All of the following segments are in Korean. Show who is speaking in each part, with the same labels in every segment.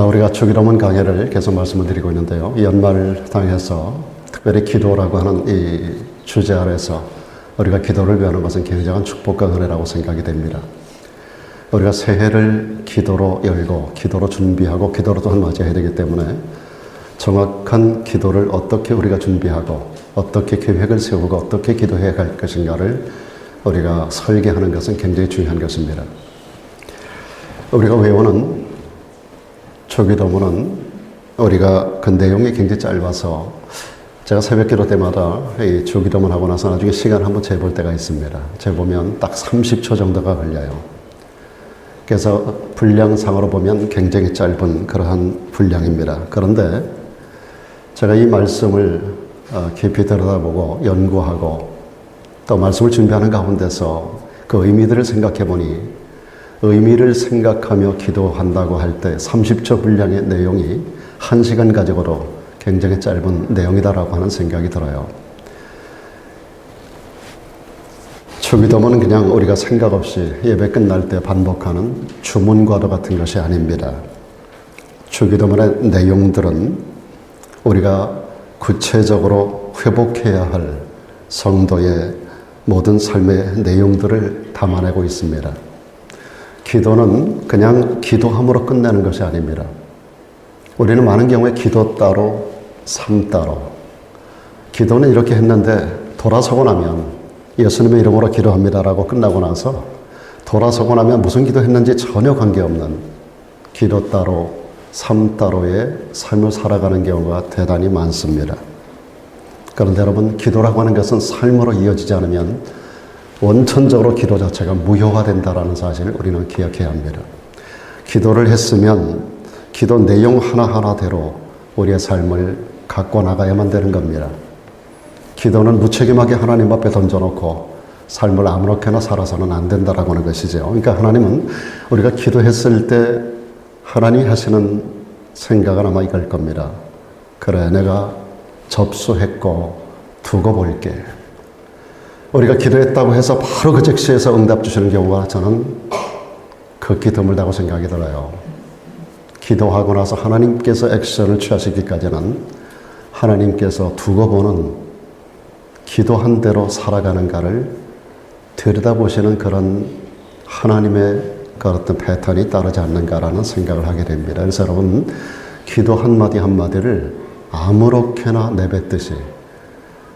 Speaker 1: 우리가 주기도문 강해를 계속 말씀을 드리고 있는데요. 연말을 당해서 특별히 기도라고 하는 이 주제 아래서 우리가 기도를 배우는 것은 굉장한 축복과 은혜라고 생각이 됩니다. 우리가 새해를 기도로 열고 기도로 준비하고 기도로 또한 맞이해야 되기 때문에 정확한 기도를 어떻게 우리가 준비하고 어떻게 계획을 세우고 어떻게 기도해야 할 것인가를 우리가 설계하는 것은 굉장히 중요한 것입니다. 우리가 외우는 주기도문은 우리가 그 내용이 굉장히 짧아서 제가 새벽 기도 때마다 이 주기도문 하고 나서 나중에 시간 한번 재볼 때가 있습니다. 재보면 딱 30초 정도가 걸려요. 그래서 분량상으로 보면 굉장히 짧은 그러한 분량입니다. 그런데 제가 이 말씀을 깊이 들여다보고 연구하고 또 말씀을 준비하는 가운데서 그 의미들을 생각해 보니 의미를 생각하며 기도한다고 할 때 30초 분량의 내용이 1시간 가지고도 굉장히 짧은 내용이다라고 하는 생각이 들어요. 주기도문은 그냥 우리가 생각 없이 예배 끝날 때 반복하는 주문과도 같은 것이 아닙니다. 주기도문의 내용들은 우리가 구체적으로 회복해야 할 성도의 모든 삶의 내용들을 담아내고 있습니다. 기도는 그냥 기도함으로 끝내는 것이 아닙니다. 우리는 많은 경우에 기도 따로, 삶 따로. 기도는 이렇게 했는데 돌아서고 나면 예수님의 이름으로 기도합니다라고 끝나고 나서 돌아서고 나면 무슨 기도했는지 전혀 관계없는 기도 따로, 삶 따로의 삶을 살아가는 경우가 대단히 많습니다. 그런데 여러분, 기도라고 하는 것은 삶으로 이어지지 않으면 원천적으로 기도 자체가 무효화된다는 사실을 우리는 기억해야 합니다. 기도를 했으면 기도 내용 하나하나대로 우리의 삶을 갖고 나가야만 되는 겁니다. 기도는 무책임하게 하나님 앞에 던져놓고 삶을 아무렇게나 살아서는 안 된다라고 하는 것이죠. 그러니까 하나님은 우리가 기도했을 때 하나님이 하시는 생각은 아마 이걸 겁니다. 그래, 내가 접수했고 두고 볼게. 우리가 기도했다고 해서 바로 그 즉시에서 응답 주시는 경우가 저는 극히 드물다고 생각이 들어요. 기도하고 나서 하나님께서 액션을 취하시기까지는 하나님께서 두고 보는 기도한 대로 살아가는가를 들여다보시는 그런 하나님의 그 어떤 패턴이 따르지 않는가라는 생각을 하게 됩니다. 그래서 여러분, 기도 한마디 한마디를 아무렇게나 내뱉듯이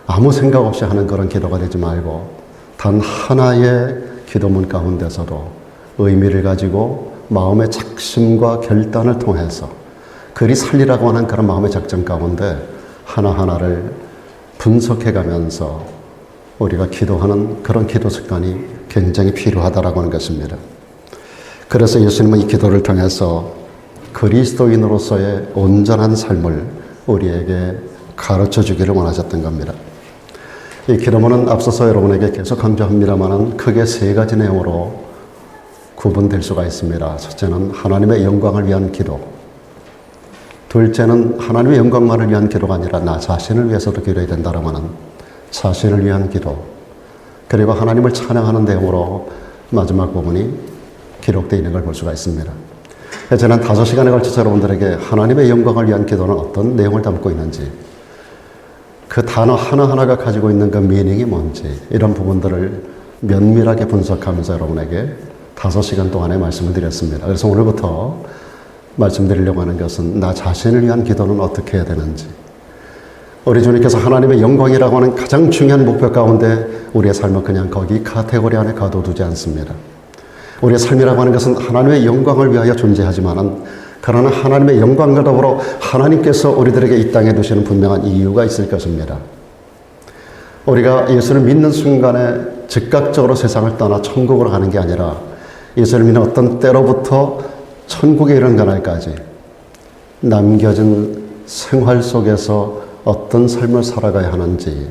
Speaker 1: 아무 생각 없이 하는 그런 기도가 되지 말고 단 하나의 기도문 가운데서도 의미를 가지고 마음의 작심과 결단을 통해서 그리 살리라고 하는 그런 마음의 작전 가운데 하나하나를 분석해 가면서 우리가 기도하는 그런 기도 습관이 굉장히 필요하다라고 하는 것입니다. 그래서 예수님은 이 기도를 통해서 그리스도인으로서의 온전한 삶을 우리에게 가르쳐 주기를 원하셨던 겁니다. 이 기도문은 앞서서 여러분에게 계속 강조합니다만 크게 세 가지 내용으로 구분될 수가 있습니다. 첫째는 하나님의 영광을 위한 기도. 둘째는 하나님의 영광만을 위한 기도가 아니라 나 자신을 위해서도 기도해야 된다라고 하는 자신을 위한 기도. 그리고 하나님을 찬양하는 내용으로 마지막 부분이 기록되어 있는 걸 볼 수가 있습니다. 지난 5시간에 걸쳐서 여러분들에게 하나님의 영광을 위한 기도는 어떤 내용을 담고 있는지, 그 단어 하나하나가 가지고 있는 그 미닝이 뭔지, 이런 부분들을 면밀하게 분석하면서 여러분에게 5시간 동안에 말씀을 드렸습니다. 그래서 오늘부터 말씀드리려고 하는 것은 나 자신을 위한 기도는 어떻게 해야 되는지, 우리 주님께서 하나님의 영광이라고 하는 가장 중요한 목표 가운데 우리의 삶을 그냥 거기 카테고리 안에 가둬두지 않습니다. 우리의 삶이라고 하는 것은 하나님의 영광을 위하여 존재하지만은 그러나 하나님의 영광과 더불어 하나님께서 우리들에게 이 땅에 두시는 분명한 이유가 있을 것입니다. 우리가 예수를 믿는 순간에 즉각적으로 세상을 떠나 천국으로 가는 게 아니라 예수를 믿는 어떤 때로부터 천국에 이르는 그날까지 남겨진 생활 속에서 어떤 삶을 살아가야 하는지,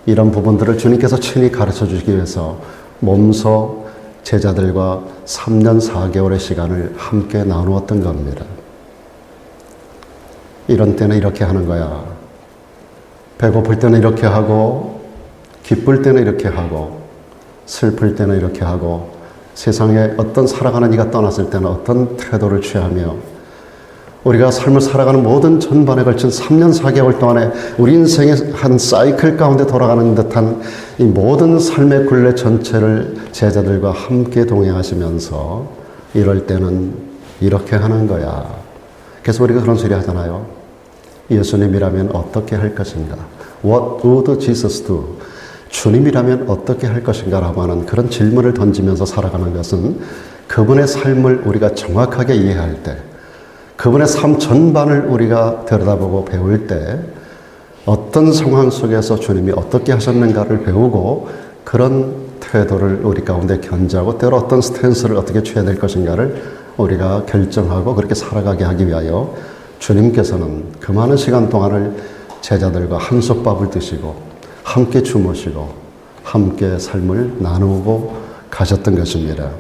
Speaker 1: 이런 부분들을 주님께서 친히 가르쳐 주시기 위해서 몸소 제자들과 3년 4개월의 시간을 함께 나누었던 겁니다. 이런 때는 이렇게 하는 거야. 배고플 때는 이렇게 하고, 기쁠 때는 이렇게 하고, 슬플 때는 이렇게 하고, 세상에 어떤 살아가는 이가 떠났을 때는 어떤 태도를 취하며, 우리가 삶을 살아가는 모든 전반에 걸친 3년 4개월 동안에 우리 인생의 한 사이클 가운데 돌아가는 듯한 이 모든 삶의 굴레 전체를 제자들과 함께 동행하시면서 이럴 때는 이렇게 하는 거야. 그래서 우리가 그런 소리 하잖아요. 예수님이라면 어떻게 할 것인가? What would Jesus do? 주님이라면 어떻게 할 것인가? 라고 하는 그런 질문을 던지면서 살아가는 것은 그분의 삶을 우리가 정확하게 이해할 때, 그분의 삶 전반을 우리가 들여다보고 배울 때 어떤 상황 속에서 주님이 어떻게 하셨는가를 배우고 그런 태도를 우리 가운데 견지하고 때로 어떤 스탠스를 어떻게 취해야 될 것인가를 우리가 결정하고 그렇게 살아가게 하기 위하여 주님께서는 그 많은 시간 동안을 제자들과 한솥밥을 드시고 함께 주무시고 함께 삶을 나누고 가셨던 것입니다.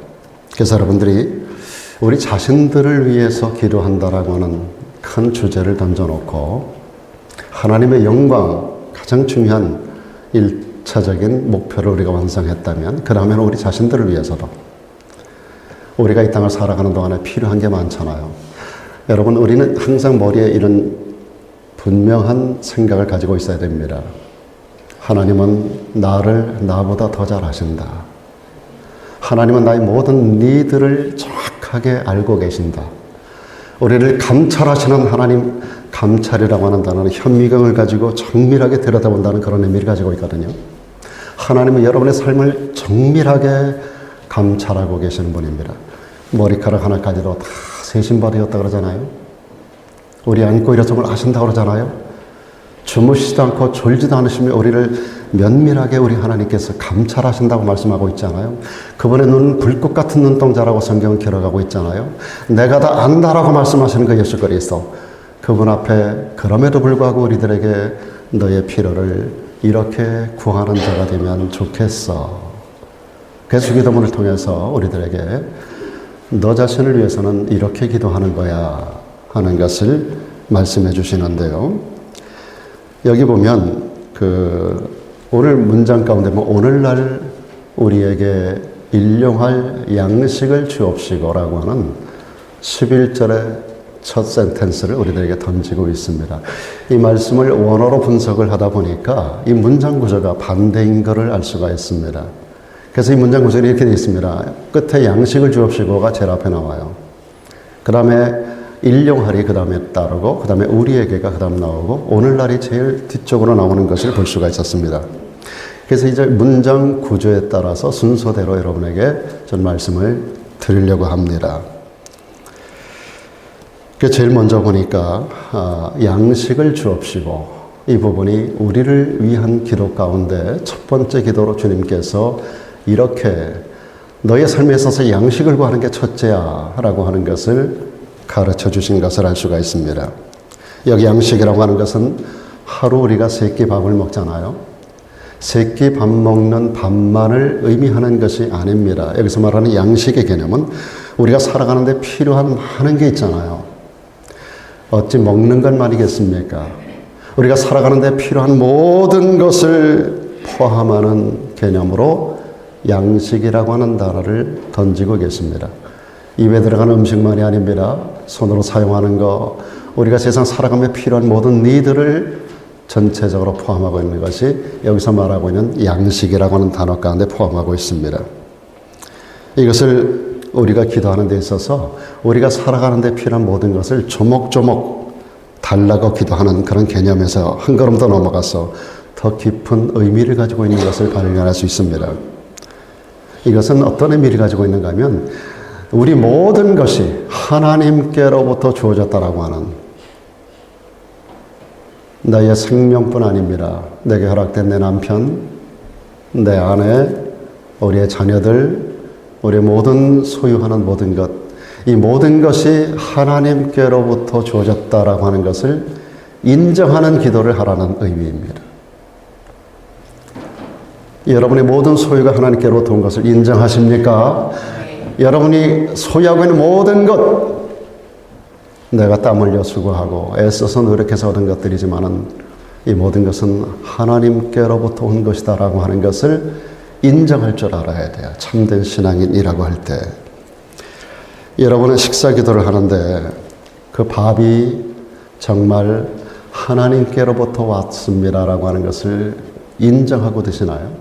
Speaker 1: 그래서 여러분들이 우리 자신들을 위해서 기도한다라고 하는 큰 주제를 던져놓고 하나님의 영광, 가장 중요한 1차적인 목표를 우리가 완성했다면 그 다음에는 우리 자신들을 위해서도 우리가 이 땅을 살아가는 동안에 필요한 게 많잖아요. 여러분, 우리는 항상 머리에 이런 분명한 생각을 가지고 있어야 됩니다. 하나님은 나를 나보다 더 잘 아신다. 하나님은 나의 모든 니들을 정확하게 알고 계신다. 우리를 감찰하시는 하나님, 감찰이라고 하는 단어는 현미경을 가지고 정밀하게 들여다본다는 그런 의미를 가지고 있거든요. 하나님은 여러분의 삶을 정밀하게 감찰하고 계시는 분입니다. 머리카락 하나까지도 다 세신바되었다 그러잖아요. 우리 안고 일어섬을 아신다고 그러잖아요. 주무시지도 않고 졸지도 않으시며 우리를 면밀하게 우리 하나님께서 감찰하신다고 말씀하고 있잖아요. 그분의 눈은 불꽃 같은 눈동자라고 성경은 기록하고 있잖아요. 내가 다 안다라고 말씀하시는 그 예수 그리스도, 그분 앞에 그럼에도 불구하고 우리들에게 너의 필요를 이렇게 구하는 자가 되면 좋겠어. 그래서 기도문을 통해서 우리들에게 너 자신을 위해서는 이렇게 기도하는 거야 하는 것을 말씀해 주시는데요. 여기 보면 오늘 문장 가운데 오늘날 우리에게 일용할 양식을 주옵시고라고 하는 11절의 첫 센텐스를 우리들에게 던지고 있습니다. 이 말씀을 원어로 분석을 하다 보니까 이 문장 구조가 반대인 것을 알 수가 있습니다. 그래서 이 문장 구조는 이렇게 되어 있습니다. 끝에 양식을 주옵시고가 제일 앞에 나와요. 그 다음에 일용할이 그 다음에 따르고 그 다음에 우리에게가 그 다음 나오고 오늘날이 제일 뒤쪽으로 나오는 것을 볼 수가 있었습니다. 그래서 이제 문장 구조에 따라서 순서대로 여러분에게 전 말씀을 드리려고 합니다. 그 제일 먼저 보니까 양식을 주옵시고, 이 부분이 우리를 위한 기도 가운데 첫 번째 기도로 주님께서 이렇게 너의 삶에 있어서 양식을 구하는 게 첫째야 라고 하는 것을 가르쳐 주신 것을 알 수가 있습니다. 여기 양식이라고 하는 것은 하루 우리가 3끼 밥을 먹잖아요. 3끼 밥 먹는 밥만을 의미하는 것이 아닙니다. 여기서 말하는 양식의 개념은 우리가 살아가는데 필요한 많은 게 있잖아요. 어찌 먹는 것만이겠습니까? 우리가 살아가는데 필요한 모든 것을 포함하는 개념으로 양식이라고 하는 단어를 던지고 계십니다. 입에 들어가는 음식만이 아닙니다. 손으로 사용하는 거, 우리가 세상 살아가며 필요한 모든 니들을 전체적으로 포함하고 있는 것이 여기서 말하고 있는 양식이라고 하는 단어 가운데 포함하고 있습니다. 이것을 우리가 기도하는 데 있어서 우리가 살아가는 데 필요한 모든 것을 조목조목 달라고 기도하는 그런 개념에서 한 걸음 더 넘어가서 더 깊은 의미를 가지고 있는 것을 발견할 수 있습니다. 이것은 어떤 의미를 가지고 있는가 하면 우리 모든 것이 하나님께로부터 주어졌다라고 하는, 나의 생명뿐 아닙니다. 내게 허락된 내 남편, 내 아내, 우리의 자녀들, 우리 모든 소유하는 모든 것, 이 모든 것이 하나님께로부터 주어졌다라고 하는 것을 인정하는 기도를 하라는 의미입니다. 여러분의 모든 소유가 하나님께로부터 온 것을 인정하십니까? 여러분이 소유하고 있는 모든 것, 내가 땀 흘려 수고하고 애써서 노력해서 얻은 것들이지만은 이 모든 것은 하나님께로부터 온 것이다라고 하는 것을 인정할 줄 알아야 돼요. 참된 신앙인이라고 할 때. 여러분은 식사 기도를 하는데 그 밥이 정말 하나님께로부터 왔습니다라고 하는 것을 인정하고 드시나요?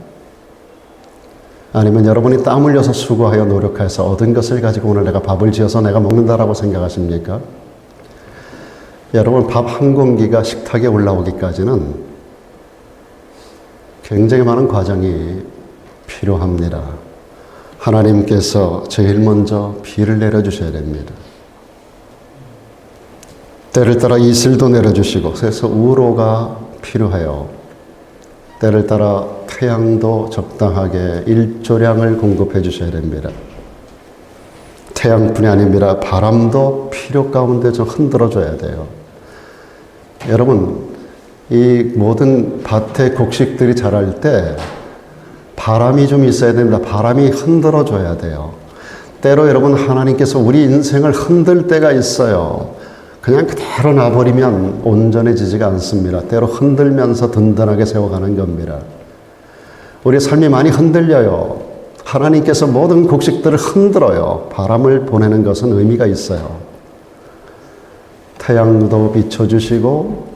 Speaker 1: 아니면 여러분이 땀 흘려서 수고하여 노력해서 얻은 것을 가지고 오늘 내가 밥을 지어서 내가 먹는다라고 생각하십니까? 여러분, 밥 한 공기가 식탁에 올라오기까지는 굉장히 많은 과정이 필요합니다. 하나님께서 제일 먼저 비를 내려주셔야 됩니다. 때를 따라 이슬도 내려주시고, 그래서 우로가 필요해요. 때를 따라 태양도 적당하게 일조량을 공급해 주셔야 됩니다. 태양뿐이 아닙니다. 바람도 필요 가운데 좀 흔들어줘야 돼요. 여러분, 이 모든 밭의 곡식들이 자랄 때 바람이 좀 있어야 됩니다. 바람이 흔들어줘야 돼요. 때로 여러분, 하나님께서 우리 인생을 흔들 때가 있어요. 그냥 그대로 놔버리면 온전해지지가 않습니다. 때로 흔들면서 든든하게 세워가는 겁니다. 우리 삶이 많이 흔들려요. 하나님께서 모든 곡식들을 흔들어요. 바람을 보내는 것은 의미가 있어요. 태양도 비춰주시고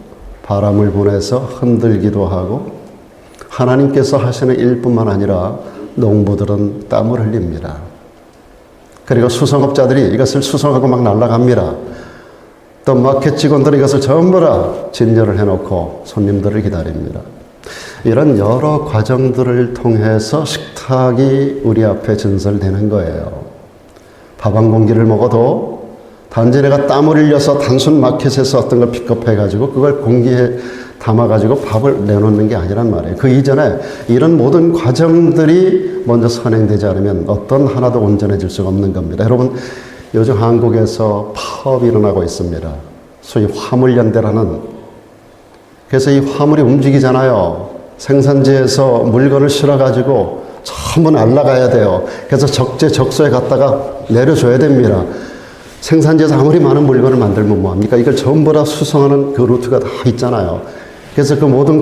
Speaker 1: 바람을 보내서 흔들기도 하고, 하나님께서 하시는 일뿐만 아니라 농부들은 땀을 흘립니다. 그리고 수성업자들이 이것을 수성하고 막 날아갑니다. 또 마켓 직원들이 이것을 전부 다 진열을 해놓고 손님들을 기다립니다. 이런 여러 과정들을 통해서 식탁이 우리 앞에 전설되는 거예요. 밥 한 공기를 먹어도 단지 내가 땀을 흘려서 단순 마켓에서 어떤 걸 픽업해가지고 그걸 공기에 담아가지고 밥을 내놓는 게 아니란 말이에요. 그 이전에 이런 모든 과정들이 먼저 선행되지 않으면 어떤 하나도 온전해질 수가 없는 겁니다. 여러분, 요즘 한국에서 파업이 일어나고 있습니다. 소위 화물연대라는. 그래서 이 화물이 움직이잖아요. 생산지에서 물건을 실어가지고 전부 날아가야 돼요. 그래서 적재적소에 갔다가 내려줘야 됩니다. 생산지에서 아무리 많은 물건을 만들면 뭐합니까? 이걸 전부 다 수송하는 그 루트가 다 있잖아요. 그래서 그 모든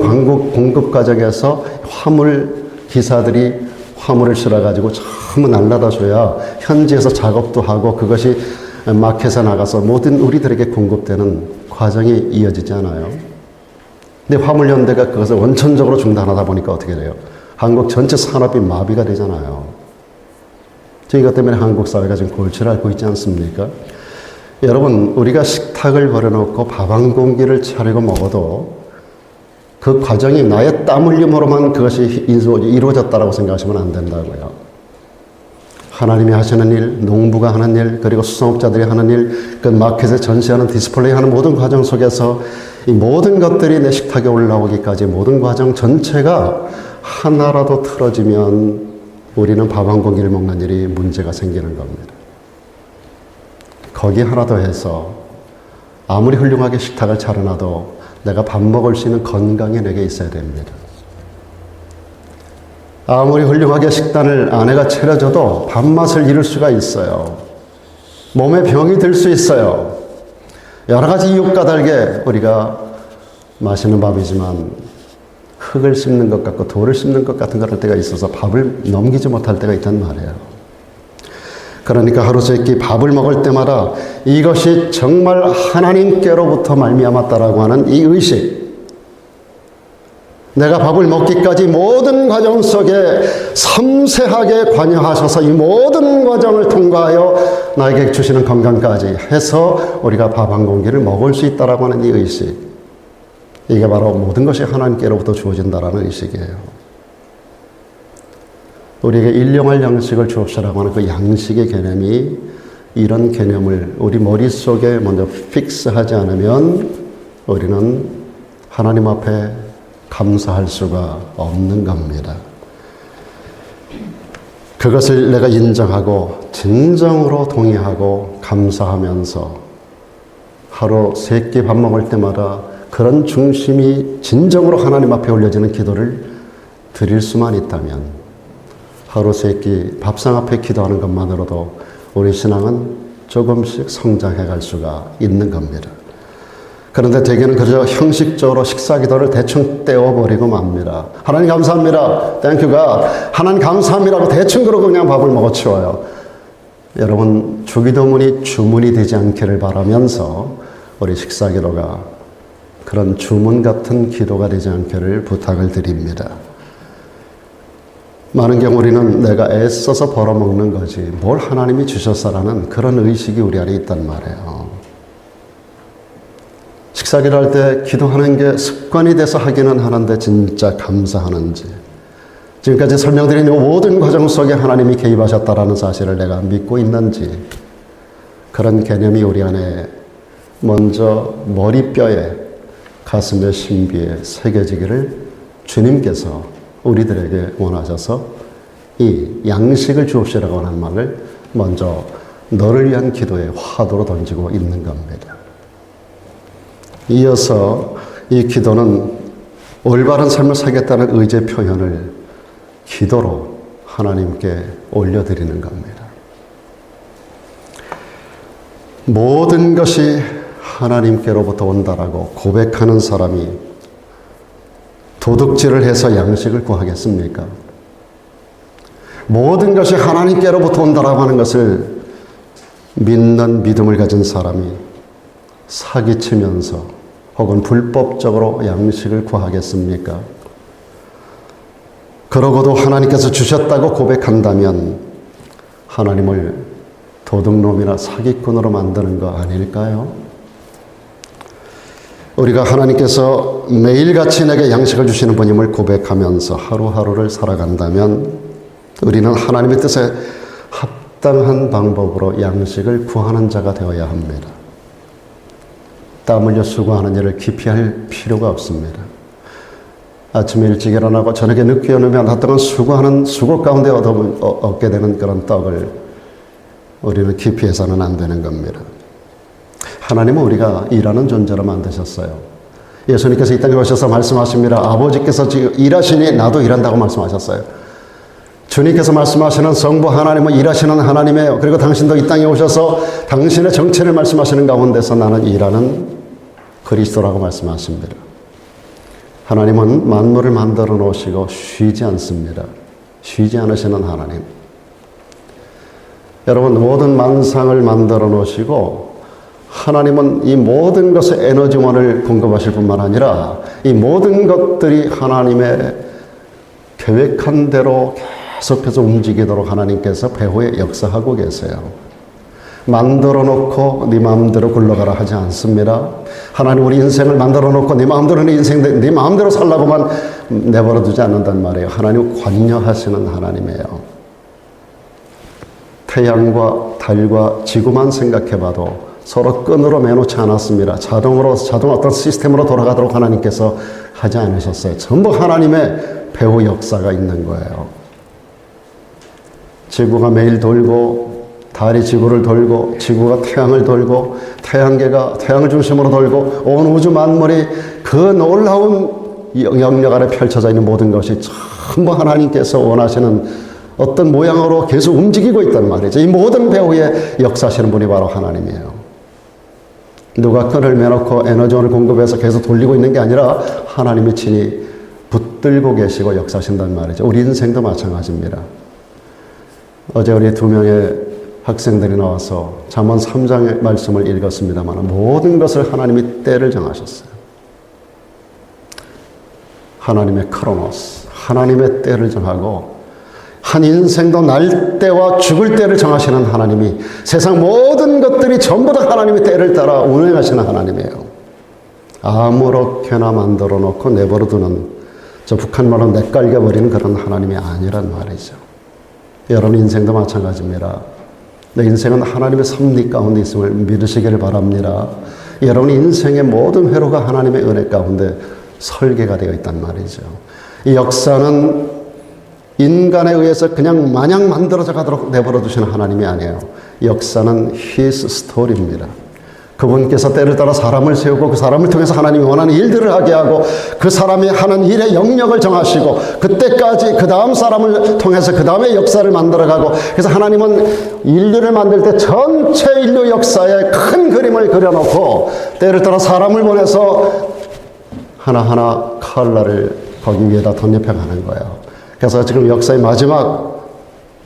Speaker 1: 공급 과정에서 화물 기사들이 화물을 실어가지고 전부 날라다 줘야 현지에서 작업도 하고 그것이 마켓에 나가서 모든 우리들에게 공급되는 과정이 이어지지 않아요. 근데 화물연대가 그것을 원천적으로 중단하다 보니까 어떻게 돼요? 한국 전체 산업이 마비가 되잖아요. 이것 때문에 한국 사회가 지금 골치를 앓고 있지 않습니까? 여러분, 우리가 식탁을 벌여놓고 밥 한 공기를 차리고 먹어도 그 과정이 나의 땀 흘림으로만 그것이 이루어졌다고 생각하시면 안 된다고요. 하나님이 하시는 일, 농부가 하는 일, 그리고 수성업자들이 하는 일, 그 마켓에 전시하는 디스플레이 하는 모든 과정 속에서 이 모든 것들이 내 식탁에 올라오기까지 모든 과정 전체가 하나라도 틀어지면 우리는 밥 한 공기를 먹는 일이 문제가 생기는 겁니다. 거기 하나 더 해서 아무리 훌륭하게 식탁을 차려놔도 내가 밥 먹을 수 있는 건강이 내게 있어야 됩니다. 아무리 훌륭하게 식단을 아내가 차려줘도 밥맛을 잃을 수가 있어요. 몸에 병이 들 수 있어요. 여러 가지 이유 까닭에 우리가 맛있는 밥이지만 흙을 씹는 것 같고 돌을 씹는 것 같은 그럴 때가 있어서 밥을 넘기지 못할 때가 있단 말이에요. 그러니까 하루 세끼 밥을 먹을 때마다 이것이 정말 하나님께로부터 말미암았다라고 하는 이 의식, 내가 밥을 먹기까지 모든 과정 속에 섬세하게 관여하셔서 이 모든 과정을 통과하여 나에게 주시는 건강까지 해서 우리가 밥 한 공기를 먹을 수 있다라고 하는 이 의식, 이게 바로 모든 것이 하나님께로부터 주어진다라는 의식이에요. 우리에게 일용할 양식을 주옵시라고 하는 그 양식의 개념이 이런 개념을 우리 머릿속에 먼저 픽스하지 않으면 우리는 하나님 앞에 감사할 수가 없는 겁니다. 그것을 내가 인정하고 진정으로 동의하고 감사하면서 하루 3끼 밥 먹을 때마다 그런 중심이 진정으로 하나님 앞에 올려지는 기도를 드릴 수만 있다면 하루 3끼 밥상 앞에 기도하는 것만으로도 우리 신앙은 조금씩 성장해 갈 수가 있는 겁니다. 그런데 대개는 그저 형식적으로 식사 기도를 대충 떼어버리고 맙니다. 하나님 감사합니다. 땡큐가 하나님 감사합니다고 대충 그러고 그냥 밥을 먹어치워요. 여러분, 주기도문이 주문이 되지 않기를 바라면서 우리 식사기도가 그런 주문 같은 기도가 되지 않기를 부탁을 드립니다. 많은 경우 우리는 내가 애써서 벌어먹는 거지 뭘 하나님이 주셨어라는 그런 의식이 우리 안에 있단 말이에요. 식사기도 할 때 기도하는 게 습관이 돼서 하기는 하는데 진짜 감사하는지, 지금까지 설명드린 모든 과정 속에 하나님이 개입하셨다라는 사실을 내가 믿고 있는지, 그런 개념이 우리 안에 먼저 머리뼈에, 가슴의 신비에 새겨지기를 주님께서 우리들에게 원하셔서 이 양식을 주옵시라고 하는 말을 먼저 너를 위한 기도의 화두로 던지고 있는 겁니다. 이어서 이 기도는 올바른 삶을 살겠다는 의지의 표현을 기도로 하나님께 올려드리는 겁니다. 모든 것이 하나님께로부터 온다라고 고백하는 사람이 도둑질을 해서 양식을 구하겠습니까? 모든 것이 하나님께로부터 온다라고 하는 것을 믿는 믿음을 가진 사람이 사기치면서 혹은 불법적으로 양식을 구하겠습니까? 그러고도 하나님께서 주셨다고 고백한다면 하나님을 도둑놈이나 사기꾼으로 만드는 거 아닐까요? 우리가 하나님께서 매일같이 내게 양식을 주시는 분임을 고백하면서 하루하루를 살아간다면 우리는 하나님의 뜻에 합당한 방법으로 양식을 구하는 자가 되어야 합니다. 땀 흘려 수고하는 일을 기피할 필요가 없습니다. 아침에 일찍 일어나고 저녁에 늦게 오면 한동안 수고하는 수고 가운데 얻게 되는 그런 떡을 우리는 기피해서는 안 되는 겁니다. 하나님은 우리가 일하는 존재로 만드셨어요. 예수님께서 이 땅에 오셔서 말씀하십니다. 아버지께서 지금 일하시니 나도 일한다고 말씀하셨어요. 주님께서 말씀하시는 성부 하나님은 일하시는 하나님이에요. 그리고 당신도 이 땅에 오셔서 당신의 정체를 말씀하시는 가운데서 나는 일하는 그리스도라고 말씀하십니다. 하나님은 만물을 만들어 놓으시고 쉬지 않습니다. 쉬지 않으시는 하나님. 여러분, 모든 만상을 만들어 놓으시고 하나님은 이 모든 것의 에너지원을 공급하실 뿐만 아니라 이 모든 것들이 하나님의 계획한 대로 계속해서 움직이도록 하나님께서 배후에 역사하고 계세요. 만들어 놓고 네 마음대로 굴러가라 하지 않습니다. 하나님 우리 인생을 만들어 놓고 네 마음대로 네 인생 네 마음대로 살라고만 내버려 두지 않는단 말이에요. 하나님 관여하시는 하나님이에요. 태양과 달과 지구만 생각해봐도 서로 끈으로 매놓지 않았습니다. 자동 어떤 시스템으로 돌아가도록 하나님께서 하지 않으셨어요. 전부 하나님의 배후 역사가 있는 거예요. 지구가 매일 돌고 달이 지구를 돌고 지구가 태양을 돌고 태양계가 태양을 중심으로 돌고 온 우주 만물이 그 놀라운 영역 아래 펼쳐져 있는 모든 것이 전부 하나님께서 원하시는 어떤 모양으로 계속 움직이고 있단 말이죠. 이 모든 배후에 역사하시는 분이 바로 하나님이에요. 누가 끈을 매놓고 에너지원을 공급해서 계속 돌리고 있는 게 아니라 하나님이 친히 붙들고 계시고 역사하신단 말이죠. 우리 인생도 마찬가지입니다. 어제 우리 2명의 학생들이 나와서 잠언 3장의 말씀을 읽었습니다만 모든 것을 하나님이 때를 정하셨어요. 하나님의 크로노스, 하나님의 때를 정하고 한 인생도 날 때와 죽을 때를 정하시는 하나님이 세상 모든 것들이 전부 다 하나님의 때를 따라 운행하시는 하나님이에요. 아무렇게나 만들어 놓고 내버려 두는 저 북한말로 내깔겨버리는 그런 하나님이 아니란 말이죠. 여러분 인생도 마찬가지입니다. 내 인생은 하나님의 섭리 가운데 있음을 믿으시기를 바랍니다. 여러분 인생의 모든 회로가 하나님의 은혜 가운데 설계가 되어 있단 말이죠. 이 역사는 인간에 의해서 그냥 마냥 만들어져 가도록 내버려 두시는 하나님이 아니에요. 역사는 His story입니다. 그분께서 때를 따라 사람을 세우고 그 사람을 통해서 하나님이 원하는 일들을 하게 하고 그 사람이 하는 일의 영역을 정하시고 그때까지 그 다음 사람을 통해서 그 다음의 역사를 만들어가고 그래서 하나님은 인류를 만들 때 전체 인류 역사에 큰 그림을 그려놓고 때를 따라 사람을 보내서 하나하나 칼날을 거기 위에다 덧입혀가는 거예요. 그래서 지금 역사의 마지막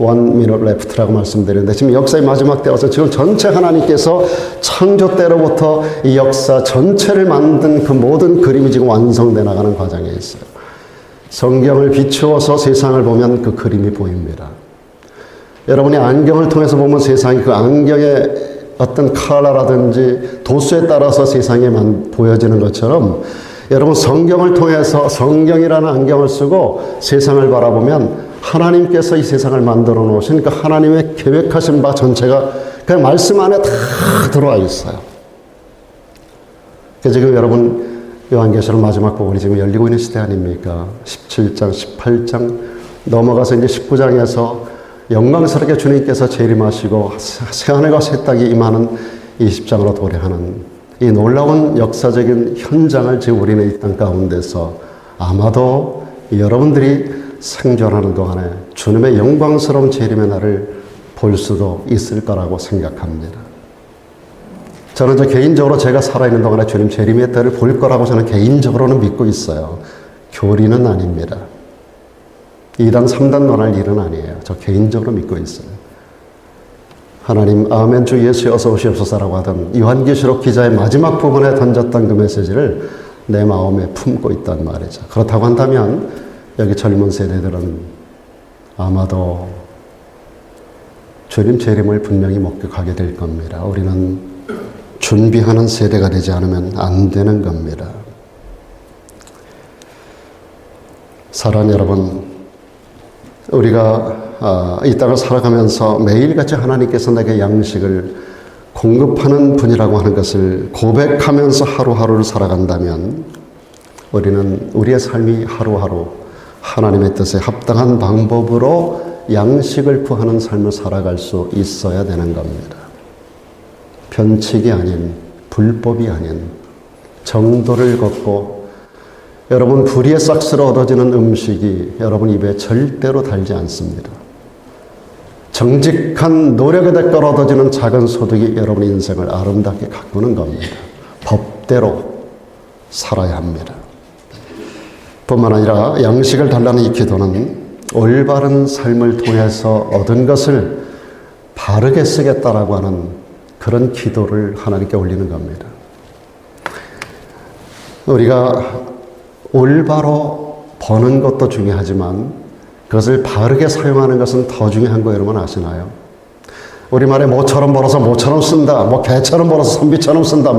Speaker 1: one minute left라고 말씀드렸는데 지금 역사의 마지막 때와서 지금 전체 하나님께서 창조 때로부터 이 역사 전체를 만든 그 모든 그림이 지금 완성돼 나가는 과정에 있어요. 성경을 비추어서 세상을 보면 그 그림이 보입니다. 여러분이 안경을 통해서 보면 세상이 그 안경의 어떤 컬러라든지 도수에 따라서 세상에 보여지는 것처럼 여러분 성경을 통해서 성경이라는 안경을 쓰고 세상을 바라보면 하나님께서 이 세상을 만들어 놓으신 그 하나님의 계획하신 바 전체가 그냥 말씀 안에 다 들어와 있어요. 지금 여러분 요한계시록 마지막 부분이 지금 열리고 있는 시대 아닙니까? 17장, 18장 넘어가서 이제 19장에서 영광스럽게 주님께서 재림하시고 새하늘과 새 땅이 임하는 20장으로 도래하는 이 놀라운 역사적인 현장을 지금 우리는 이 땅 가운데서 아마도 여러분들이 생존하는 동안에 주님의 영광스러운 재림의 날을 볼 수도 있을 거라고 생각합니다. 저는 개인적으로 제가 살아있는 동안에 주님 재림의 때를 볼 거라고 저는 개인적으로는 믿고 있어요. 교리는 아닙니다. 2단, 3단 논할 일은 아니에요. 저 개인적으로 믿고 있어요. 하나님 아멘 주 예수 어서 오시옵소서라고 하던 요한계시록 기자의 마지막 부분에 던졌던 그 메시지를 내 마음에 품고 있단 말이죠. 그렇다고 한다면 여기 젊은 세대들은 아마도 주님 재림을 분명히 목격하게 될 겁니다. 우리는 준비하는 세대가 되지 않으면 안 되는 겁니다. 사랑하는 여러분, 우리가 이 땅을 살아가면서 매일같이 하나님께서 내게 양식을 공급하는 분이라고 하는 것을 고백하면서 하루하루를 살아간다면 우리는 우리의 삶이 하루하루 하나님의 뜻에 합당한 방법으로 양식을 구하는 삶을 살아갈 수 있어야 되는 겁니다. 변칙이 아닌, 불법이 아닌 정도를 걷고 여러분 불의의 싹스로 얻어지는 음식이 여러분 입에 절대로 달지 않습니다. 정직한 노력의 대가로 얻어지는 작은 소득이 여러분 인생을 아름답게 가꾸는 겁니다. 법대로 살아야 합니다. 뿐만 아니라 양식을 달라는 이 기도는 올바른 삶을 통해서 얻은 것을 바르게 쓰겠다라고 하는 그런 기도를 하나님께 올리는 겁니다. 우리가 올바로 버는 것도 중요하지만 그것을 바르게 사용하는 것은 더 중요한 거 여러분 아시나요? 우리말에 모처럼 벌어서 모처럼 쓴다, 개처럼 벌어서 선비처럼 쓴다,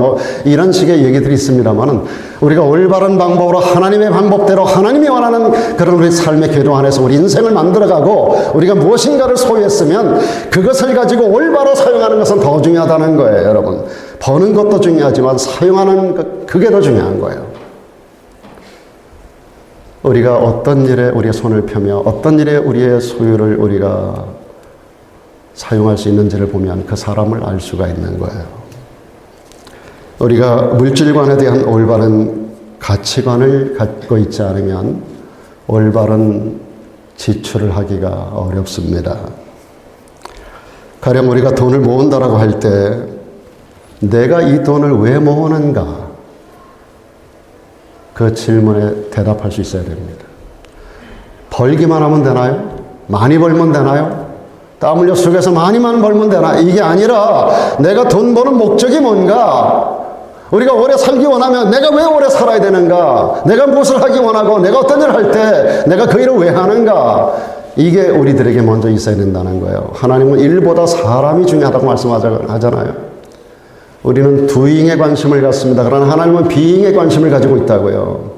Speaker 1: 이런 식의 얘기들이 있습니다만은 우리가 올바른 방법으로 하나님의 방법대로 하나님이 원하는 그런 우리 삶의 궤도 안에서 우리 인생을 만들어가고 우리가 무엇인가를 소유했으면 그것을 가지고 올바로 사용하는 것은 더 중요하다는 거예요, 여러분. 버는 것도 중요하지만 사용하는 것, 그게 더 중요한 거예요. 우리가 어떤 일에 우리의 손을 펴며 어떤 일에 우리의 소유를 우리가 사용할 수 있는지를 보면 그 사람을 알 수가 있는 거예요. 우리가 물질관에 대한 올바른 가치관을 갖고 있지 않으면 올바른 지출을 하기가 어렵습니다. 가령 우리가 돈을 모은다라고 할 때 내가 이 돈을 왜 모으는가? 그 질문에 대답할 수 있어야 됩니다. 벌기만 하면 되나요? 많이 벌면 되나요? 땀 흘려 속에서 많이만 벌면 되나? 이게 아니라 내가 돈 버는 목적이 뭔가? 우리가 오래 살기 원하면 내가 왜 오래 살아야 되는가? 내가 무엇을 하기 원하고 내가 어떤 일을 할 때 내가 그 일을 왜 하는가? 이게 우리들에게 먼저 있어야 된다는 거예요. 하나님은 일보다 사람이 중요하다고 말씀하잖아요. 우리는 doing에 관심을 갖습니다. 그러나 하나님은 being에 관심을 가지고 있다고요.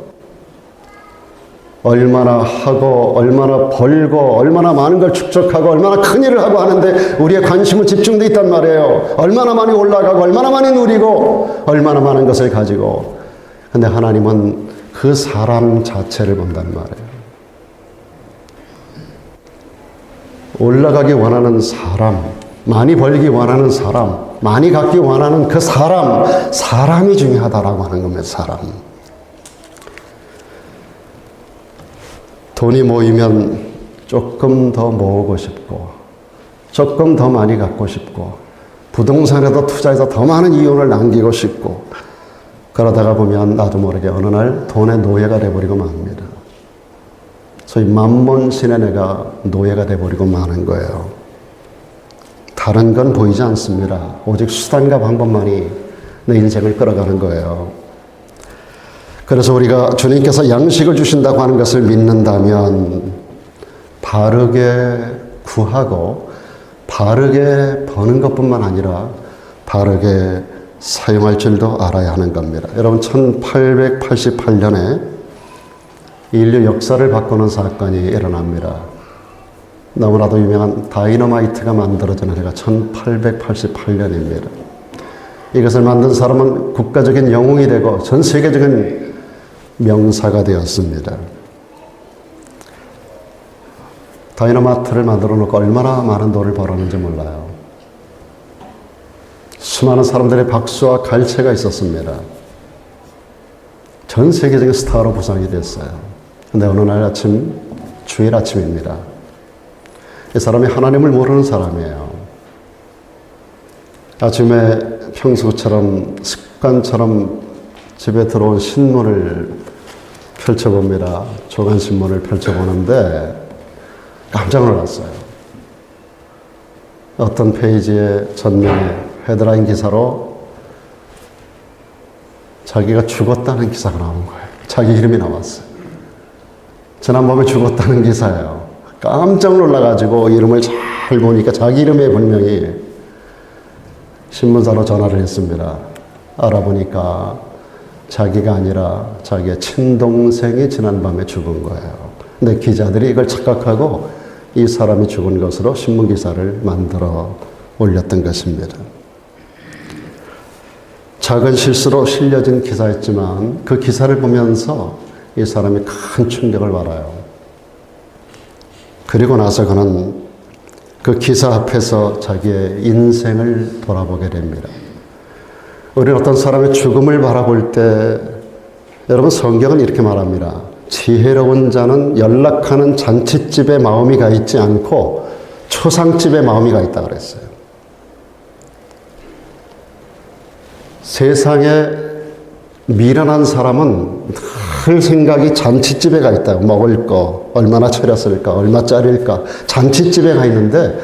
Speaker 1: 얼마나 하고 얼마나 벌고 얼마나 많은 걸 축적하고 얼마나 큰 일을 하고 하는데 우리의 관심은 집중되어 있단 말이에요. 얼마나 많이 올라가고 얼마나 많이 누리고 얼마나 많은 것을 가지고. 근데 하나님은 그 사람 자체를 본단 말이에요. 올라가기 원하는 사람, 많이 벌기 원하는 사람, 많이 갖기 원하는 그 사람이 중요하다라고 하는 겁니다. 사람. 돈이 모이면 조금 더 모으고 싶고 조금 더 많이 갖고 싶고 부동산에도 투자해서 더 많은 이윤을 남기고 싶고 그러다가 보면 나도 모르게 어느 날 돈의 노예가 돼버리고 맙니다. 소위 만몬신에 내가 노예가 돼버리고 마는 거예요. 다른 건 보이지 않습니다. 오직 수단과 방법만이 내 인생을 끌어가는 거예요. 그래서 우리가 주님께서 양식을 주신다고 하는 것을 믿는다면 바르게 구하고 바르게 버는 것뿐만 아니라 바르게 사용할 줄도 알아야 하는 겁니다. 여러분 1888년에 인류 역사를 바꾸는 사건이 일어납니다. 너무나도 유명한 다이너마이트가 만들어진 해가 1888년입니다. 이것을 만든 사람은 국가적인 영웅이 되고 전 세계적인 명사가 되었습니다. 다이너마이트를 만들어 놓고 얼마나 많은 돈을 벌었는지 몰라요. 수많은 사람들의 박수와 갈채가 있었습니다. 전 세계적인 스타로 부상이 됐어요. 근데 어느 날 아침, 주일 아침입니다. 이 사람이 하나님을 모르는 사람이에요. 아침에 평소처럼 습관처럼 집에 들어온 신문을 펼쳐봅니다. 조간신문을 펼쳐보는데 깜짝 놀랐어요. 어떤 페이지의 전면에 헤드라인 기사로 자기가 죽었다는 기사가 나온 거예요. 자기 이름이 나왔어요. 지난밤에 죽었다는 기사예요. 깜짝 놀라가지고 이름을 잘 보니까 자기 이름에 분명히 신문사로 전화를 했습니다. 알아보니까 자기가 아니라 자기의 친동생이 지난밤에 죽은 거예요. 근데 기자들이 이걸 착각하고 이 사람이 죽은 것으로 신문기사를 만들어 올렸던 것입니다. 작은 실수로 실려진 기사였지만 그 기사를 보면서 이 사람이 큰 충격을 받아요. 그리고 나서 그는 그 기사 앞에서 자기의 인생을 돌아보게 됩니다. 우리는 어떤 사람의 죽음을 바라볼 때 여러분 성경은 이렇게 말합니다. 지혜로운 자는 연락하는 잔칫집에 마음이 가 있지 않고 초상집에 마음이 가 있다 그랬어요. 세상에 미련한 사람은 늘 생각이 잔칫집에 가 있다. 먹을 거, 얼마나 차렸을까, 얼마짜리일까, 잔칫집에 가 있는데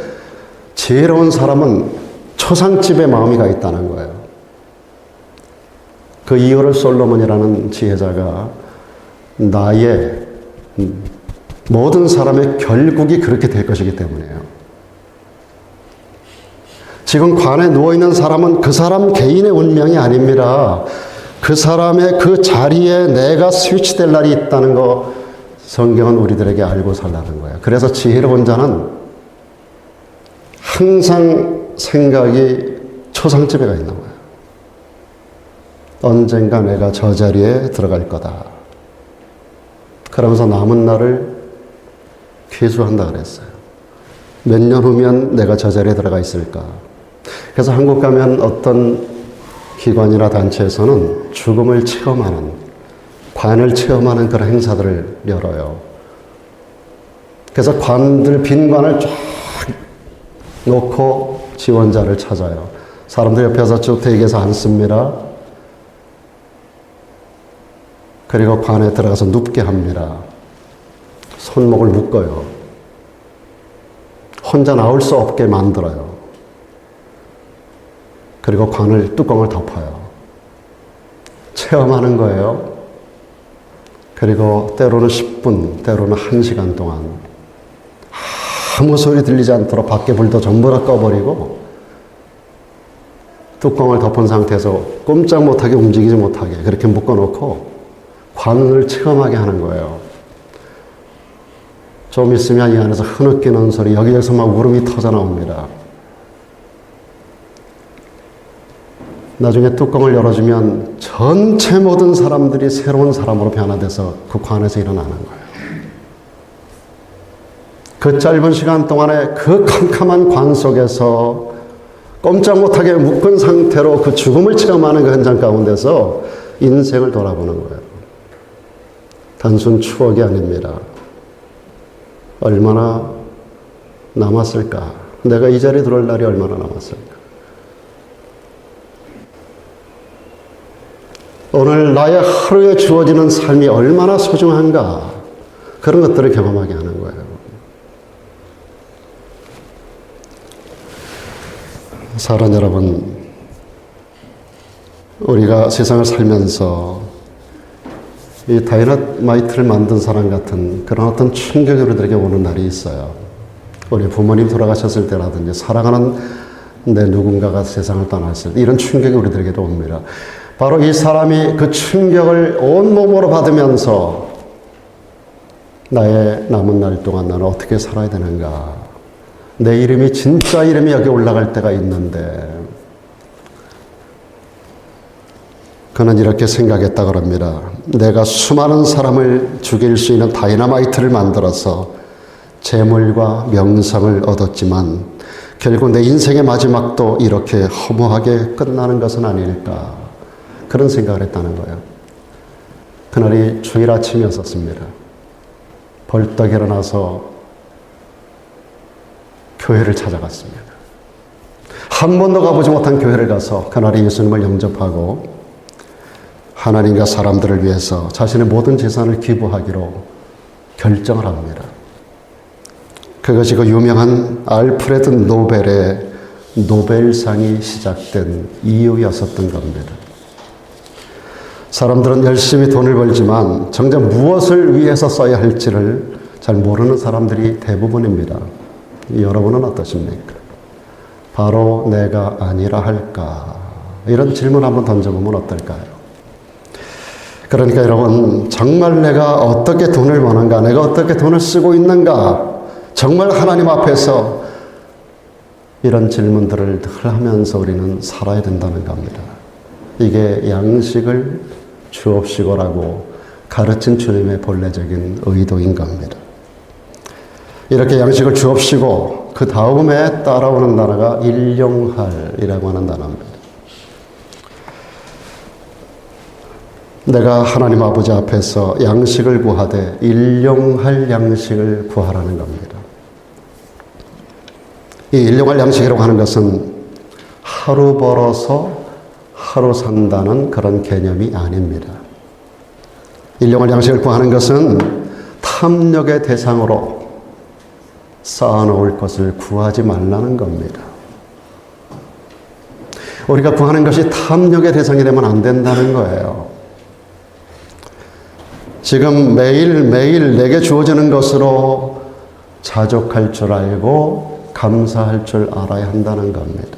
Speaker 1: 지혜로운 사람은 초상집에 마음이 가 있다는 거예요. 그 이유를 솔로몬이라는 지혜자가 나의 모든 사람의 결국이 그렇게 될 것이기 때문이에요. 지금 관에 누워있는 사람은 그 사람 개인의 운명이 아닙니다. 그 사람의 그 자리에 내가 스위치될 날이 있다는 거 성경은 우리들에게 알고 살라는 거예요. 그래서 지혜로운 자는 항상 생각이 초상집에 가 있는 거예요. 언젠가 내가 저 자리에 들어갈 거다. 그러면서 남은 날을 귀수한다 그랬어요. 몇 년 후면 내가 저 자리에 들어가 있을까. 그래서 한국 가면 어떤 기관이나 단체에서는 죽음을 체험하는, 관을 체험하는 그런 행사들을 열어요. 그래서 빈 관을 쫙 놓고 지원자를 찾아요. 사람들 옆에서 쭉 대기해서 앉습니다. 그리고 관에 들어가서 눕게 합니다. 손목을 묶어요. 혼자 나올 수 없게 만들어요. 그리고 뚜껑을 덮어요. 체험하는 거예요. 그리고 때로는 10분, 때로는 1시간 동안 아무 소리 들리지 않도록 밖에 불도 전부 다 꺼버리고 뚜껑을 덮은 상태에서 꼼짝 못하게 움직이지 못하게 그렇게 묶어놓고 관을 체험하게 하는 거예요. 좀 있으면 이 안에서 흐느끼는 소리, 여기저기서 막 울음이 터져 나옵니다. 나중에 뚜껑을 열어주면 전체 모든 사람들이 새로운 사람으로 변화돼서 그 관에서 일어나는 거예요. 그 짧은 시간 동안에 그 캄캄한 관 속에서 꼼짝 못하게 묶은 상태로 그 죽음을 체험하는 그 현장 가운데서 인생을 돌아보는 거예요. 단순 추억이 아닙니다. 얼마나 남았을까? 내가 이 자리에 들어올 날이 얼마나 남았을까? 오늘 나의 하루에 주어지는 삶이 얼마나 소중한가? 그런 것들을 경험하게 하는 거예요. 사랑 여러분, 우리가 세상을 살면서 이 다이너마이트를 만든 사람 같은 그런 어떤 충격이 우리들에게 오는 날이 있어요. 우리 부모님 돌아가셨을 때라든지 사랑하는 내 누군가가 세상을 떠났을 때 이런 충격이 우리들에게도 옵니다. 바로 이 사람이 그 충격을 온몸으로 받으면서 나의 남은 날 동안 나는 어떻게 살아야 되는가. 내 이름이 진짜 이름이 여기 올라갈 때가 있는데 그는 이렇게 생각했다 그럽니다. 내가 수많은 사람을 죽일 수 있는 다이너마이트를 만들어서 재물과 명성을 얻었지만 결국 내 인생의 마지막도 이렇게 허무하게 끝나는 것은 아닐까. 그런 생각을 했다는 거예요. 그날이 주일 아침이었습니다. 벌떡 일어나서 교회를 찾아갔습니다. 한 번도 가보지 못한 교회를 가서 그날에 예수님을 영접하고 하나님과 사람들을 위해서 자신의 모든 재산을 기부하기로 결정을 합니다. 그것이 그 유명한 알프레드 노벨의 노벨상이 시작된 이유였었던 겁니다. 사람들은 열심히 돈을 벌지만 정작 무엇을 위해서 써야 할지를 잘 모르는 사람들이 대부분입니다. 여러분은 어떠십니까? 바로 내가 아니라 할까? 이런 질문 한번 던져보면 어떨까요? 그러니까 여러분, 정말 내가 어떻게 돈을 버는가? 내가 어떻게 돈을 쓰고 있는가? 정말 하나님 앞에서 이런 질문들을 늘 하면서 우리는 살아야 된다는 겁니다. 이게 양식을 주옵시고라고 가르친 주님의 본래적인 의도인 겁니다. 이렇게 양식을 주옵시고 그 다음에 따라오는 단어가 일용할이라고 하는 단어입니다. 내가 하나님 아버지 앞에서 양식을 구하되 일용할 양식을 구하라는 겁니다. 이 일용할 양식이라고 하는 것은 하루 벌어서 하루 산다는 그런 개념이 아닙니다. 일용할 양식을 구하는 것은 탐욕의 대상으로 쌓아놓을 것을 구하지 말라는 겁니다. 우리가 구하는 것이 탐욕의 대상이 되면 안 된다는 거예요. 지금 매일매일 내게 주어지는 것으로 자족할 줄 알고 감사할 줄 알아야 한다는 겁니다.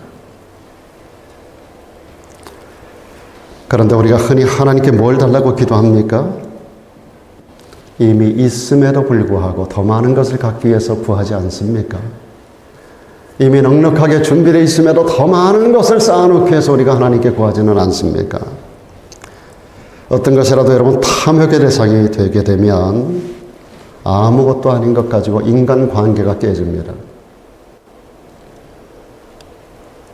Speaker 1: 그런데 우리가 흔히 하나님께 뭘 달라고 기도합니까? 이미 있음에도 불구하고 더 많은 것을 갖기 위해서 구하지 않습니까? 이미 넉넉하게 준비되어 있음에도 더 많은 것을 쌓아놓기 위해서 우리가 하나님께 구하지는 않습니까? 어떤 것이라도 여러분 탐욕의 대상이 되게 되면 아무것도 아닌 것 가지고 인간관계가 깨집니다.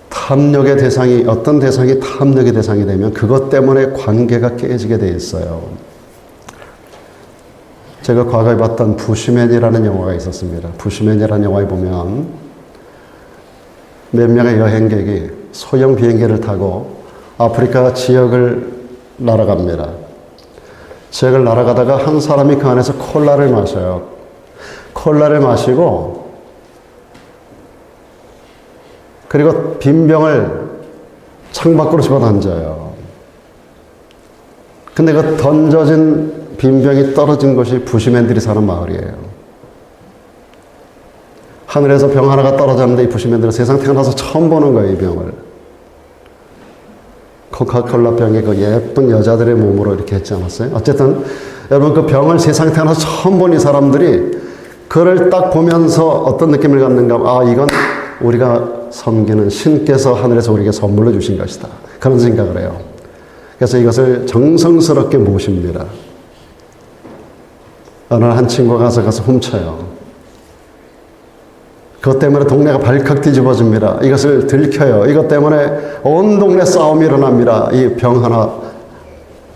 Speaker 1: 탐욕의 대상이, 어떤 대상이 탐욕의 대상이 되면 그것 때문에 관계가 깨지게 돼 있어요. 제가 과거에 봤던 부시맨이라는 영화가 있었습니다. 부시맨이라는 영화에 보면 몇 명의 여행객이 소형 비행기를 타고 아프리카 지역을 날아갑니다. 지역을 날아가다가 한 사람이 그 안에서 콜라를 마셔요. 콜라를 마시고 그리고 빈 병을 창밖으로 집어 던져요. 근데 그 던져진 빈 병이 떨어진 곳이 부시맨들이 사는 마을이에요. 하늘에서 병 하나가 떨어졌는데 이 부시맨들은 세상 태어나서 처음 보는 거예요, 이 병을. 코카콜라 병에 그 예쁜 여자들의 몸으로 이렇게 했지 않았어요? 어쨌든 여러분 그 병을 세상 태어나서 처음 본 이 사람들이 그를 딱 보면서 어떤 느낌을 갖는가? 아, 이건 우리가 섬기는 신께서 하늘에서 우리에게 선물로 주신 것이다. 그런 생각을 해요. 그래서 이것을 정성스럽게 모십니다. 어느 한 친구가 가서 훔쳐요. 그것 때문에 동네가 발칵 뒤집어집니다. 이것을 들켜요. 이것 때문에 온 동네 싸움이 일어납니다. 이 병 하나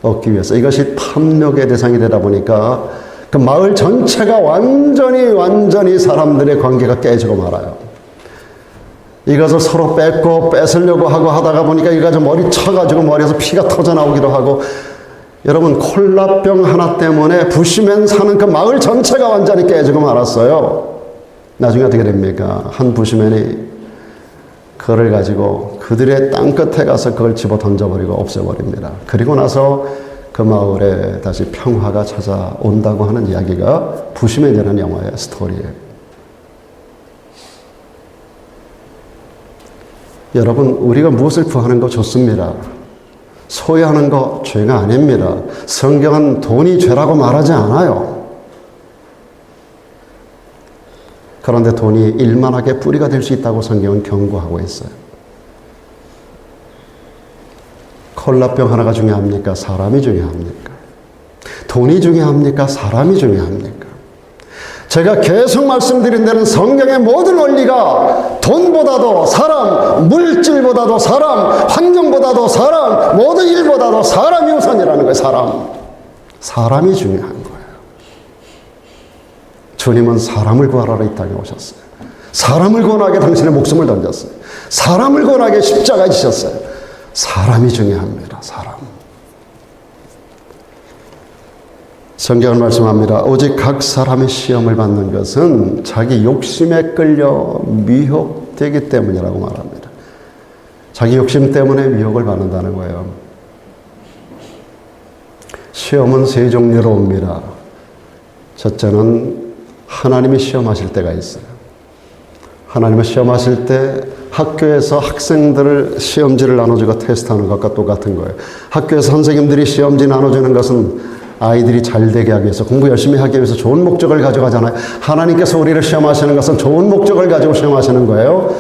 Speaker 1: 얻기 위해서. 이것이 탐욕의 대상이 되다 보니까 그 마을 전체가 완전히 사람들의 관계가 깨지고 말아요. 이것을 서로 뺏고 뺏으려고 하고 하다가 보니까 이거 머리 쳐가지고 머리에서 피가 터져 나오기도 하고 여러분, 콜라병 하나 때문에 부시맨 사는 그 마을 전체가 완전히 깨지고 말았어요. 나중에 어떻게 됩니까? 한 부시맨이 그걸 가지고 그들의 땅끝에 가서 그걸 집어 던져버리고 없애버립니다. 그리고 나서 그 마을에 다시 평화가 찾아온다고 하는 이야기가 부시맨이라는 영화의 스토리예요. 여러분, 우리가 무엇을 구하는 거 좋습니다. 소유하는 거 죄가 아닙니다. 성경은 돈이 죄라고 말하지 않아요. 그런데 돈이 일만하게 뿌리가 될 수 있다고 성경은 경고하고 있어요. 콜라병 하나가 중요합니까? 사람이 중요합니까? 돈이 중요합니까? 사람이 중요합니까? 제가 계속 말씀드린 데는 성경의 모든 원리가 돈보다도 사람, 물질보다도 사람, 환경보다도 사람, 모든 일보다도 사람이 우선이라는 거예요. 사람이 중요한 거예요. 주님은 사람을 구하러 이 땅에 오셨어요. 사람을 구원하게 당신의 목숨을 던졌어요. 사람을 구원하게 십자가에 지셨어요. 사람이 중요합니다. 사람. 성경은 말씀합니다. 오직 각 사람의 시험을 받는 것은 자기 욕심에 끌려 미혹되기 때문이라고 말합니다. 자기 욕심 때문에 미혹을 받는다는 거예요. 시험은 세 종류로 옵니다. 첫째는 하나님이 시험하실 때가 있어요. 하나님을 시험하실 때 학교에서 학생들을 시험지를 나눠주고 테스트하는 것과 똑같은 거예요. 학교에서 선생님들이 시험지 나눠주는 것은 아이들이 잘 되게 하기 위해서, 공부 열심히 하기 위해서 좋은 목적을 가지고 하잖아요. 하나님께서 우리를 시험하시는 것은 좋은 목적을 가지고 시험하시는 거예요.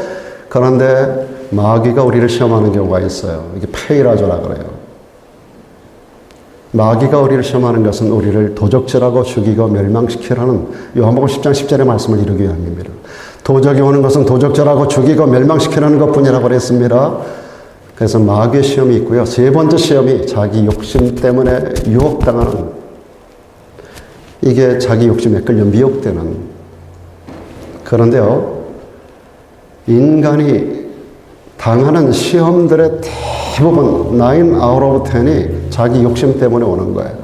Speaker 1: 그런데 마귀가 우리를 시험하는 경우가 있어요. 이게 페이라조라 그래요. 마귀가 우리를 시험하는 것은 우리를 도적질하고 죽이고 멸망시키라는 요한복음 10장 10절의 말씀을 이루기 위함입니다. 도적이 오는 것은 도적질하고 죽이고 멸망시키라는 것뿐이라고 그랬습니다. 그래서 마귀의 시험이 있고요. 세 번째 시험이 자기 욕심 때문에 유혹당하는, 이게 자기 욕심에 끌려 미혹되는. 그런데요, 인간이 당하는 시험들의 대부분 9 out of 10이 자기 욕심 때문에 오는 거예요.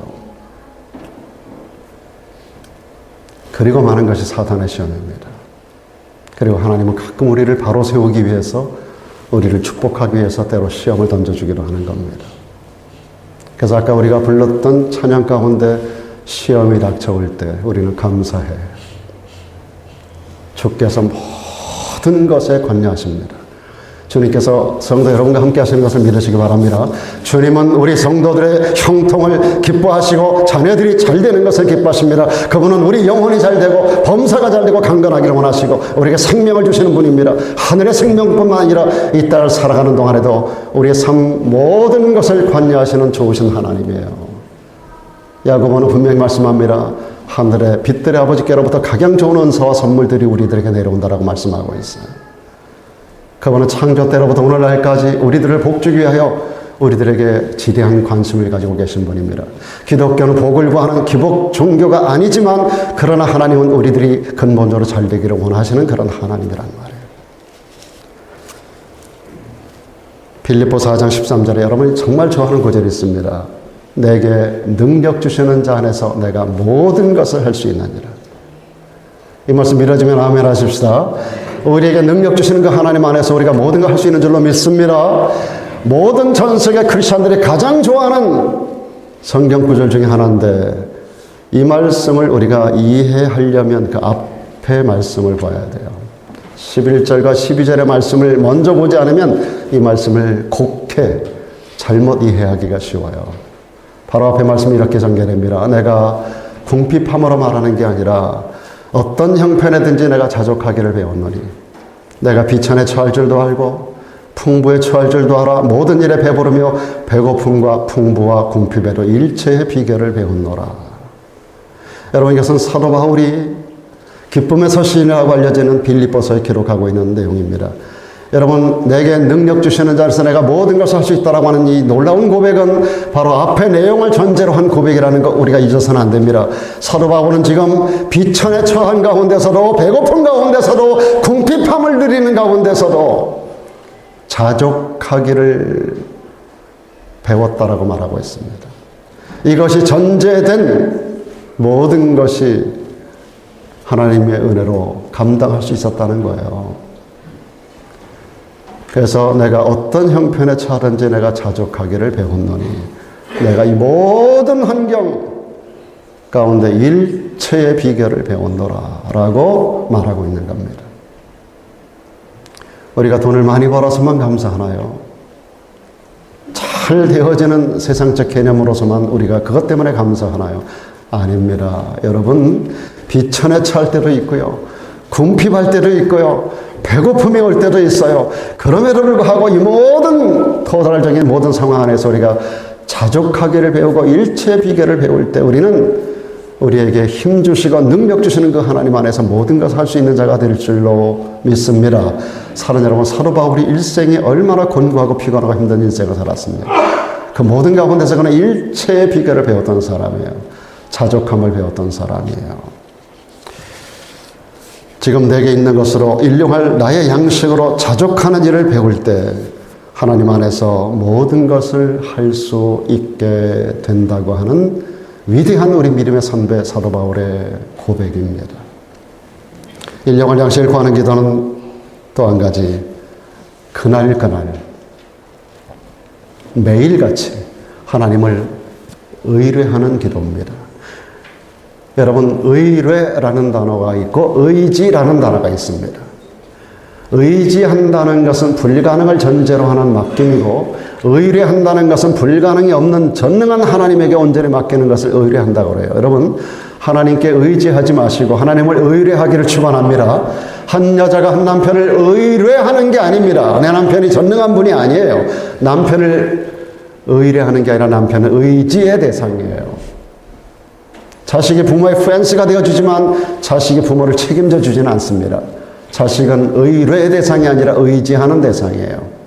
Speaker 1: 그리고 많은 것이 사탄의 시험입니다. 그리고 하나님은 가끔 우리를 바로 세우기 위해서, 우리를 축복하기 위해서 때로 시험을 던져주기도 하는 겁니다. 그래서 아까 우리가 불렀던 찬양 가운데 시험이 닥쳐올 때 우리는 감사해. 주께서 모든 것에 관여하십니다. 주님께서 성도 여러분과 함께 하시는 것을 믿으시기 바랍니다. 주님은 우리 성도들의 형통을 기뻐하시고 자녀들이 잘 되는 것을 기뻐하십니다. 그분은 우리 영혼이 잘 되고 범사가 잘 되고 강건하기를 원하시고 우리에게 생명을 주시는 분입니다. 하늘의 생명뿐만 아니라 이 땅을 살아가는 동안에도 우리의 삶 모든 것을 관여하시는 좋으신 하나님이에요. 야고보는 분명히 말씀합니다. 하늘의 빛들의 아버지께로부터 각양 좋은 은사와 선물들이 우리들에게 내려온다라고 말씀하고 있어요. 그분은 창조 때로부터 오늘날까지 우리들을 복주기 위하여 우리들에게 지대한 관심을 가지고 계신 분입니다. 기독교는 복을 구하는 기복 종교가 아니지만, 그러나 하나님은 우리들이 근본적으로 잘 되기를 원하시는 그런 하나님이란 말이에요. 빌립보 4장 13절에 여러분이 정말 좋아하는 구절이 있습니다. 내게 능력 주시는 자 안에서 내가 모든 것을 할 수 있느니라. 이 말씀 믿어지면 아멘 하십시다. 우리에게 능력 주시는 그 하나님 안에서 우리가 모든 걸 할 수 있는 줄로 믿습니다. 모든 전 세계 크리스찬들이 가장 좋아하는 성경 구절 중에 하나인데, 이 말씀을 우리가 이해하려면 그 앞에 말씀을 봐야 돼요. 11절과 12절의 말씀을 먼저 보지 않으면 이 말씀을 곡해 잘못 이해하기가 쉬워요. 바로 앞에 말씀이 이렇게 전개됩니다. 내가 궁핍함으로 말하는 게 아니라 어떤 형편에든지 내가 자족하기를 배웠노니, 내가 비천에 처할 줄도 알고 풍부에 처할 줄도 알아 모든 일에 배부르며 배고픔과 풍부와 궁핍에도 일체의 비결을 배웠노라. 여러분, 이것은 사도 바울이 기쁨의 서신이라고 알려지는 빌립보서에 기록하고 있는 내용입니다. 여러분, 내게 능력 주시는 자에서 내가 모든 것을 할 수 있다라고 하는 이 놀라운 고백은 바로 앞의 내용을 전제로 한 고백이라는 거 우리가 잊어서는 안 됩니다. 사도 바울은 지금 비천에 처한 가운데서도, 배고픈 가운데서도, 궁핍함을 누리는 가운데서도 자족하기를 배웠다라고 말하고 있습니다. 이것이 전제된 모든 것이 하나님의 은혜로 감당할 수 있었다는 거예요. 그래서 내가 어떤 형편에 처하든지 내가 자족하기를 배웠노니 내가 이 모든 환경 가운데 일체의 비결을 배웠노라 라고 말하고 있는 겁니다. 우리가 돈을 많이 벌어서만 감사하나요? 잘 되어지는 세상적 개념으로서만 우리가 그것 때문에 감사하나요? 아닙니다. 여러분, 비천에 처할 때도 있고요. 궁핍할 때도 있고요. 배고픔이 올 때도 있어요. 그럼에도 불구하고 이 모든 토탈적인 모든 상황 안에서 우리가 자족하기를 배우고 일체의 비결을 배울 때 우리는 우리에게 힘 주시고 능력 주시는 그 하나님 안에서 모든 것을 할 수 있는 자가 될 줄로 믿습니다. 사랑 여러분, 사도 바울이 일생에 얼마나 곤고하고 피곤하고 힘든 인생을 살았습니까? 그 모든 가운데서 그는 일체의 비결을 배웠던 사람이에요. 자족함을 배웠던 사람이에요. 지금 내게 있는 것으로 일용할 나의 양식으로 자족하는 일을 배울 때 하나님 안에서 모든 것을 할 수 있게 된다고 하는 위대한 우리 믿음의 선배 사도 바울의 고백입니다. 일용할 양식을 구하는 기도는 또 한 가지, 그날 매일같이 하나님을 의뢰하는 기도입니다. 여러분, 의뢰라는 단어가 있고 의지라는 단어가 있습니다. 의지한다는 것은 불가능을 전제로 하는 맡김이고, 의뢰한다는 것은 불가능이 없는 전능한 하나님에게 온전히 맡기는 것을 의뢰한다고 그래요. 여러분, 하나님께 의지하지 마시고 하나님을 의뢰하기를 축원합니다. 한 여자가 한 남편을 의뢰하는 게 아닙니다. 내 남편이 전능한 분이 아니에요. 남편을 의뢰하는 게 아니라 남편은 의지의 대상이에요. 자식이 부모의 프렌스가 되어주지만 자식이 부모를 책임져 주지는 않습니다. 자식은 의뢰의 대상이 아니라 의지하는 대상이에요.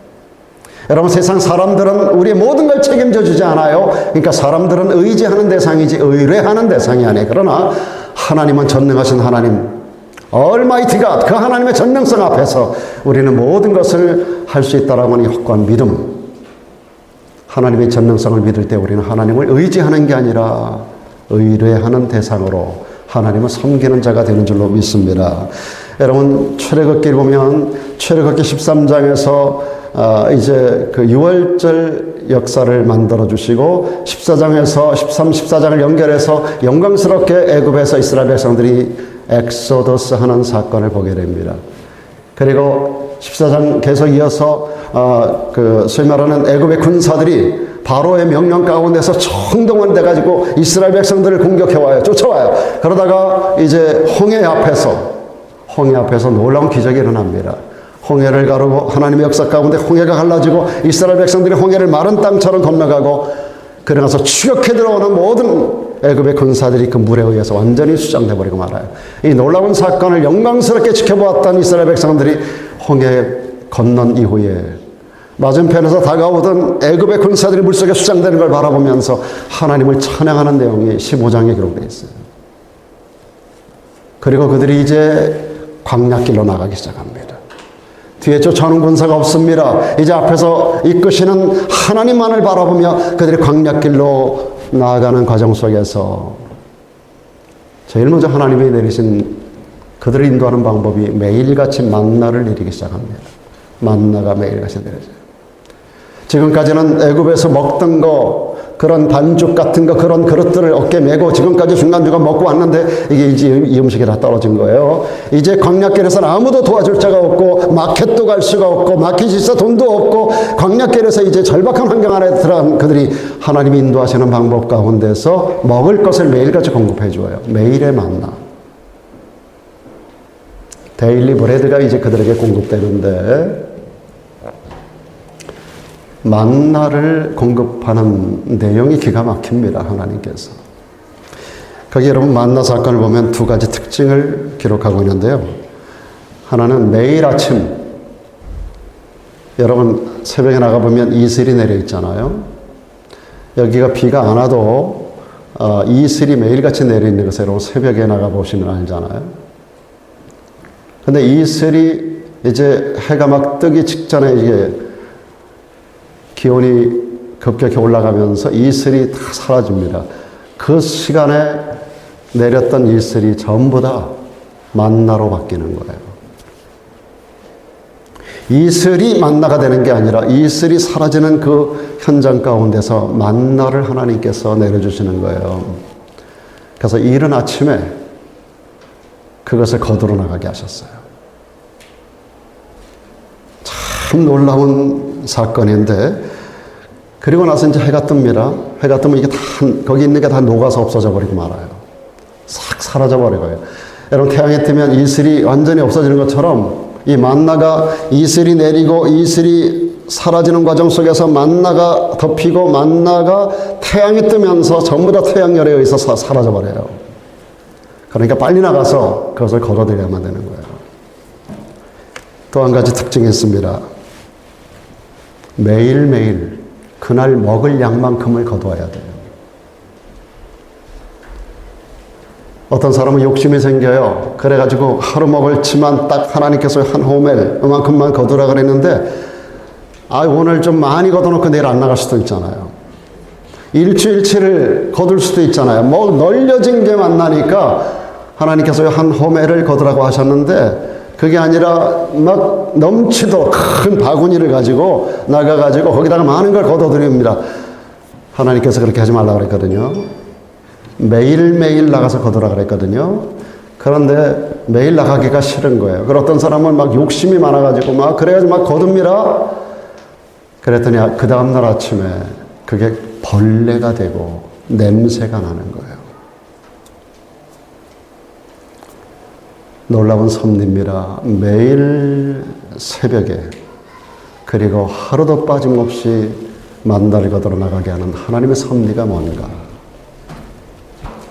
Speaker 1: 여러분, 세상 사람들은 우리의 모든 걸 책임져 주지 않아요. 그러니까 사람들은 의지하는 대상이지 의뢰하는 대상이 아니에요. 그러나 하나님은 전능하신 하나님, Almighty God, 그 하나님의 전능성 앞에서 우리는 모든 것을 할 수 있다라고 하는 확고한 믿음, 하나님의 전능성을 믿을 때 우리는 하나님을 의지하는 게 아니라 의뢰하는 대상으로 하나님을 섬기는 자가 되는 줄로 믿습니다. 여러분, 출애굽기를 보면 출애굽기 13장에서 이제 그 유월절 역사를 만들어 주시고 14장에서 13, 14장을 연결해서 영광스럽게 애굽에서 이스라엘 백성들이 엑소더스 하는 사건을 보게 됩니다. 그리고 14장 계속 이어서 소위 말하는 애굽의 군사들이 바로의 명령 가운데서 총동원돼 가지고 이스라엘 백성들을 공격해와요. 쫓아와요. 그러다가 이제 홍해 앞에서 놀라운 기적이 일어납니다. 홍해를 가르고 하나님의 역사 가운데 홍해가 갈라지고 이스라엘 백성들이 홍해를 마른 땅처럼 건너가고, 그러면서 추격해 들어오는 모든 애굽의 군사들이 그 물에 의해서 완전히 수장돼 버리고 말아요. 이 놀라운 사건을 영광스럽게 지켜보았던 이스라엘 백성들이 홍해 건넌 이후에 맞은편에서 다가오던 애굽의 군사들이 물속에 수장되는 걸 바라보면서 하나님을 찬양하는 내용이 15장에 기록되어 있어요. 그리고 그들이 이제 광야길로 나가기 시작합니다. 뒤에 쫓아오는 군사가 없습니다. 이제 앞에서 이끄시는 하나님만을 바라보며 그들이 광야길로 나아가는 과정 속에서 제일 먼저 하나님이 내리신 그들을 인도하는 방법이 매일같이 만나를 내리기 시작합니다. 만나가 매일같이 내려져요. 지금까지는 애굽에서 먹던 거, 그런 반죽 같은 거, 그런 그릇들을 어깨에 메고 지금까지 중간중간 먹고 왔는데 이게 이제 이 음식이 다 떨어진 거예요. 이제 광야길에서는 아무도 도와줄 자가 없고 마켓도 갈 수가 없고 마켓이 있어 돈도 없고 광야길에서 이제 절박한 환경 안에 들어간 그들이 하나님이 인도하시는 방법 가운데서 먹을 것을 매일같이 공급해 주어요. 매일의 만나. 데일리 브레드가 이제 그들에게 공급되는데 만나를 공급하는 내용이 기가 막힙니다. 하나님께서. 거기 여러분 만나 사건을 보면 두 가지 특징을 기록하고 있는데요. 하나는 매일 아침, 여러분 새벽에 나가보면 이슬이 내려 있잖아요. 여기가 비가 안 와도 이슬이 매일같이 내려 있는 것을 여러분 새벽에 나가보시면 알잖아요. 근데 이슬이 이제 해가 막 뜨기 직전에 이게 기온이 급격히 올라가면서 이슬이 다 사라집니다. 그 시간에 내렸던 이슬이 전부 다 만나로 바뀌는 거예요. 이슬이 만나가 되는 게 아니라 이슬이 사라지는 그 현장 가운데서 만나를 하나님께서 내려주시는 거예요. 그래서 이른 아침에 그것을 거두러 나가게 하셨어요. 참 놀라운 사건인데, 그리고 나서 이제 해가 뜹니다. 해가 뜨면 이게 다, 거기 있는 게 다 녹아서 없어져 버리고 말아요. 싹 사라져 버려요. 여러분, 태양이 뜨면 이슬이 완전히 없어지는 것처럼 이 만나가 이슬이 내리고 이슬이 사라지는 과정 속에서 만나가 덮이고 만나가 태양이 뜨면서 전부 다 태양열에 의해서 사라져 버려요. 그러니까 빨리 나가서 그것을 걸어들여야만 되는 거예요. 또 한 가지 특징이 있습니다. 매일매일 그날 먹을 양만큼을 거두어야 돼요. 어떤 사람은 욕심이 생겨요. 그래가지고 하루 먹을지만 딱 하나님께서 한 호멜 이만큼만 거두라 그랬는데, 오늘 좀 많이 거둬놓고 내일 안 나갈 수도 있잖아요. 일주일치를 거둘 수도 있잖아요. 뭐 널려진 게 만나니까 하나님께서 한 호멜을 거두라고 하셨는데, 그게 아니라 막 넘치도록 큰 바구니를 가지고 나가가지고 거기다가 많은 걸 거둬드립니다. 하나님께서 그렇게 하지 말라고 그랬거든요. 매일매일 나가서 거두라 그랬거든요. 그런데 매일 나가기가 싫은 거예요. 그리고 어떤 사람은 막 욕심이 많아가지고 막 그래가지고 막 거둡니다. 그랬더니 그 다음날 아침에 그게 벌레가 되고 냄새가 나는 거예요. 놀라운 섭리입니다. 매일 새벽에, 그리고 하루도 빠짐없이 만나를 거두러 나가게 하는 하나님의 섭리가 뭔가.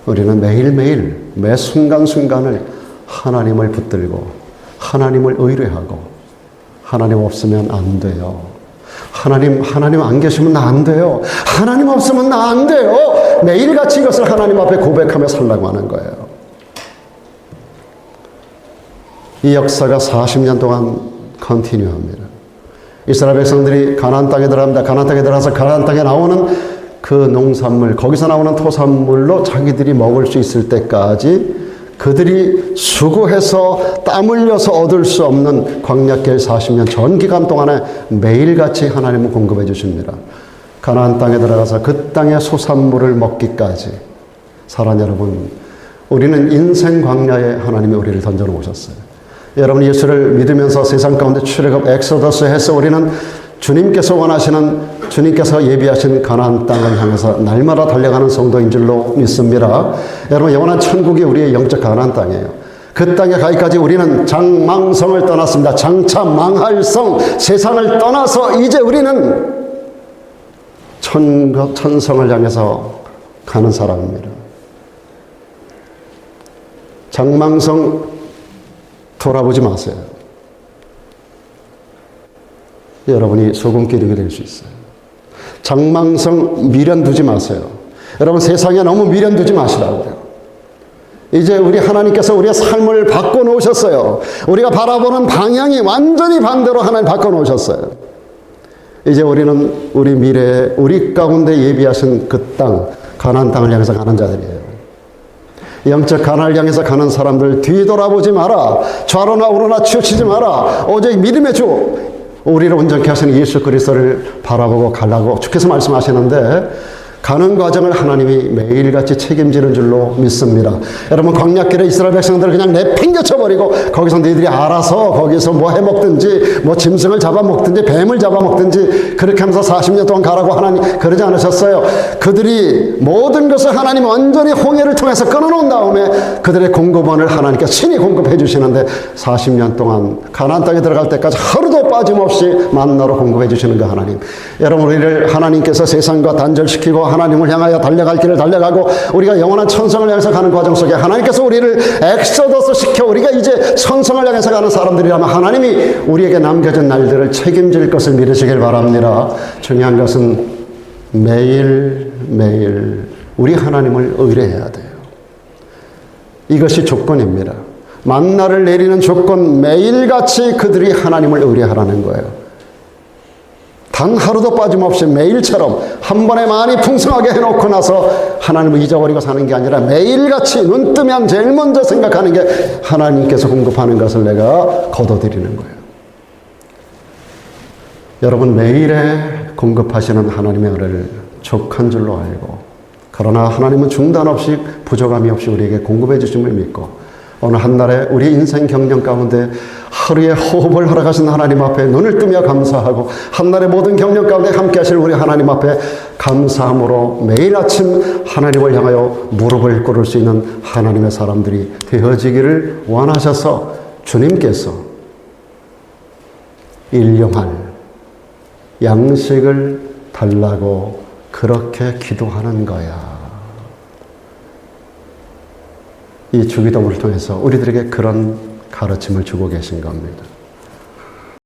Speaker 1: 우리는 매일매일 매 순간순간을 하나님을 붙들고 하나님을 의뢰하고, 하나님 없으면 안 돼요. 하나님 안 계시면 나 안 돼요. 하나님 없으면 나 안 돼요. 매일같이 이것을 하나님 앞에 고백하며 살라고 하는 거예요. 이 역사가 40년 동안 컨티뉴합니다. 이스라엘 백성들이 가나안 땅에 들어갑니다. 가나안 땅에 들어가서 가나안 땅에 나오는 그 농산물, 거기서 나오는 토산물로 자기들이 먹을 수 있을 때까지 그들이 수고해서 땀 흘려서 얻을 수 없는 광야길 40년 전 기간 동안에 매일같이 하나님은 공급해 주십니다. 가나안 땅에 들어가서 그 땅의 소산물을 먹기까지. 사랑 여러분, 우리는 인생 광야에 하나님이 우리를 던져 놓으셨어요. 여러분, 예수를 믿으면서 세상 가운데 출애굽 엑소더스 해서 우리는 주님께서 원하시는, 주님께서 예비하신 가나안 땅을 향해서 날마다 달려가는 성도인 줄로 믿습니다. 여러분, 영원한 천국이 우리의 영적 가나안 땅이에요. 그 땅에 가기까지 우리는 장망성을 떠났습니다. 장차 망할 성, 세상을 떠나서 이제 우리는 천성을 향해서 가는 사람입니다. 장망성 돌아보지 마세요. 여러분이 소금기름이 될 수 있어요. 장망성 미련 두지 마세요. 여러분, 세상에 너무 미련 두지 마시라고요. 이제 우리 하나님께서 우리의 삶을 바꿔놓으셨어요. 우리가 바라보는 방향이 완전히 반대로 하나님 바꿔놓으셨어요. 이제 우리는 우리 미래에 우리 가운데 예비하신 그 땅, 가나안 땅을 향해서 가는 자들이에요. 영적 가나안을 향해서 가는 사람들, 뒤돌아보지 마라. 좌로나 우로나 치우치지 마라. 오직 믿음의 주, 우리를 온전케 하시는 예수 그리스도를 바라보고 가려고 주께서 말씀하시는데, 가는 과정을 하나님이 매일같이 책임지는 줄로 믿습니다. 여러분, 광야길에 이스라엘 백성들을 그냥 내팽개쳐버리고 거기서 너희들이 알아서 거기서 뭐 해먹든지 뭐 짐승을 잡아먹든지 뱀을 잡아먹든지 그렇게 하면서 40년 동안 가라고 하나님 그러지 않으셨어요. 그들이 모든 것을 하나님 완전히 홍해를 통해서 끊어놓은 다음에 그들의 공급원을 하나님께 친히 공급해 주시는데, 40년 동안 가나안 땅에 들어갈 때까지 하루도 빠짐없이 만나로 공급해 주시는 그 하나님. 여러분, 우리를 하나님께서 세상과 단절시키고 하나님을 향하여 달려갈 길을 달려가고 우리가 영원한 천성을 향해서 가는 과정 속에 하나님께서 우리를 엑소더스 시켜 우리가 이제 천성을 향해서 가는 사람들이라면 하나님이 우리에게 남겨진 날들을 책임질 것을 믿으시길 바랍니다. 중요한 것은 매일매일 우리 하나님을 의뢰해야 돼요. 이것이 조건입니다. 만나를 내리는 조건, 매일같이 그들이 하나님을 의뢰하라는 거예요. 단 하루도 빠짐없이 매일처럼 한 번에 많이 풍성하게 해놓고 나서 하나님을 잊어버리고 사는 게 아니라 매일같이 눈 뜨면 제일 먼저 생각하는 게 하나님께서 공급하는 것을 내가 거둬들이는 거예요. 여러분, 매일에 공급하시는 하나님의 은혜를 족한 줄로 알고, 그러나 하나님은 중단 없이 부족함이 없이 우리에게 공급해 주심을 믿고, 어느 한날에 우리 인생 경영 가운데 하루에 호흡을 허락하신 하나님 앞에 눈을 뜨며 감사하고, 한날의 모든 경영 가운데 함께 하실 우리 하나님 앞에 감사함으로 매일 아침 하나님을 향하여 무릎을 꿇을 수 있는 하나님의 사람들이 되어지기를 원하셔서 주님께서 일용할 양식을 달라고 그렇게 기도하는 거야. 이 주기도문을 통해서 우리들에게 그런 가르침을 주고 계신 겁니다.